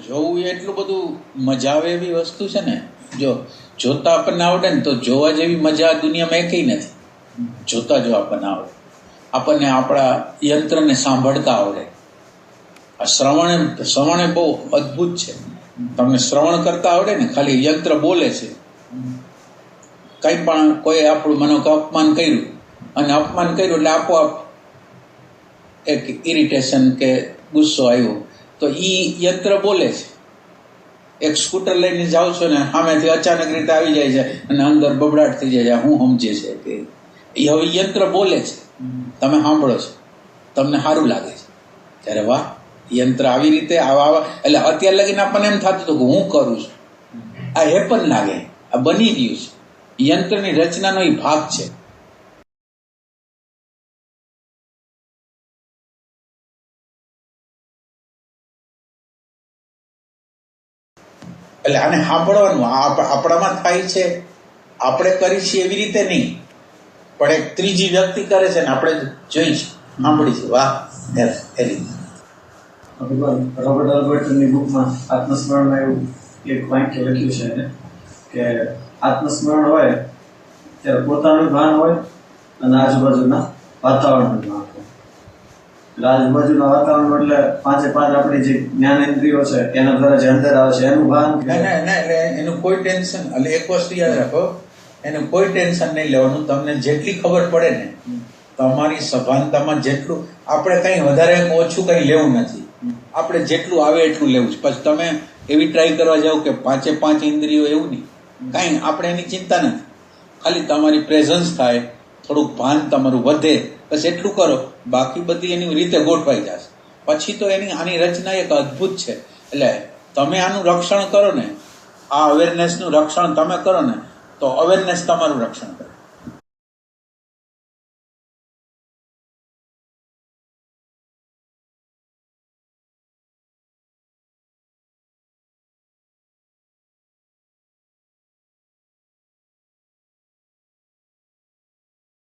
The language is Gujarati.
જોવું એ એટલું બધું મજા આવે એવી વસ્તુ છે ને. જો જોતા આપણને આવડે ને તો જોવા જેવી મજા આ દુનિયામાં એકેય નથી. જોતા જો આપણને આવડે, આપણને આપણા યંત્રને સાંભળતા આવડે. આ શ્રવણે બહુ અદ્ભુત છે. તમને શ્રવણ કરતા આવડે ને, ખાલી યંત્ર બોલે છે. કંઈ પણ કોઈ આપણું માનો કે અપમાન કર્યું અને અપમાન કર્યું એટલે આપોઆપ એક ઇરિટેશન કે ગુસ્સો આવ્યો તો યંત્ર બોલે છે. એક સ્કૂટર લઈને જાઓ છો ને, સામેથી અચાનક રીતે આવી જાય છે અને અંદર બબડાટ થઈ જાય છે. હું સમજે છે કે એ હવે યંત્ર બોલે છે, તમે સાંભળો છો, તમને સારું લાગે છે. ત્યારે વાહ, યંત્ર આવી રીતે આવા એટલે અત્યાર લગીને આપણને એમ થતું હતું કે હું કરું છું, આ હેપન લાગે, આ બની રહ્યું છે. યંત્રની રચનાનો એ ભાગ છે. એટલે આને સાંભળવાનું આપણામાં થાય છે, આપણે કરી છીએ એવી રીતે નહીં, પણ એક ત્રીજી વ્યક્તિ કરે છે ને આપણે જોઈ છે, સાંભળી છે. વાહ, એ રીતે. રોબર્ટ આલ્બર્ટની બુકમાં આત્મસ્મરણમાં એવું એક વાક્ય લખ્યું છે એને કે આત્મસ્મરણ હોય ત્યારે પોતાનું ભાન હોય અને આજુબાજુના વાતાવરણનું ભાન હોય. એટલે આજુબાજુના વાતાવરણ એટલે પાંચે પાંચ આપણી જે જ્ઞાનેન્દ્રિયો છે એના દ્વારા જે અંદર આવે છે એનું ભાન. એટલે એનું કોઈ ટેન્શન, એટલે એક વસ્તુ યાદ રાખો, એનું કોઈ ટેન્શન નહીં લેવાનું. તમને જેટલી ખબર પડે ને, તમારી સભાનતામાં જેટલું, આપણે કંઈ વધારે ઓછું કંઈ લેવું નથી. આપણે જેટલું આવે એટલું લેવું છે. પછી તમે એવી ટ્રાય કરવા જાઓ કે પાંચે પાંચ ઇન્દ્રિયો, એવું નહીં. કાંઈ આપણે એની ચિંતા નથી. ખાલી તમારી પ્રેઝન્સ થાય, થોડુંક ભાન તમારું વધે, બસ એટલું કરો. બાકી બધી એની રીતે ગોઠવાઈ જશે. પછી તો આની રચના એક અદ્ભુત છે. એટલે તમે આનું રક્ષણ કરો ને, આ અવેરનેસનું રક્ષણ તમે કરો ને, તો અવેરનેસ તમારું રક્ષણ કરે.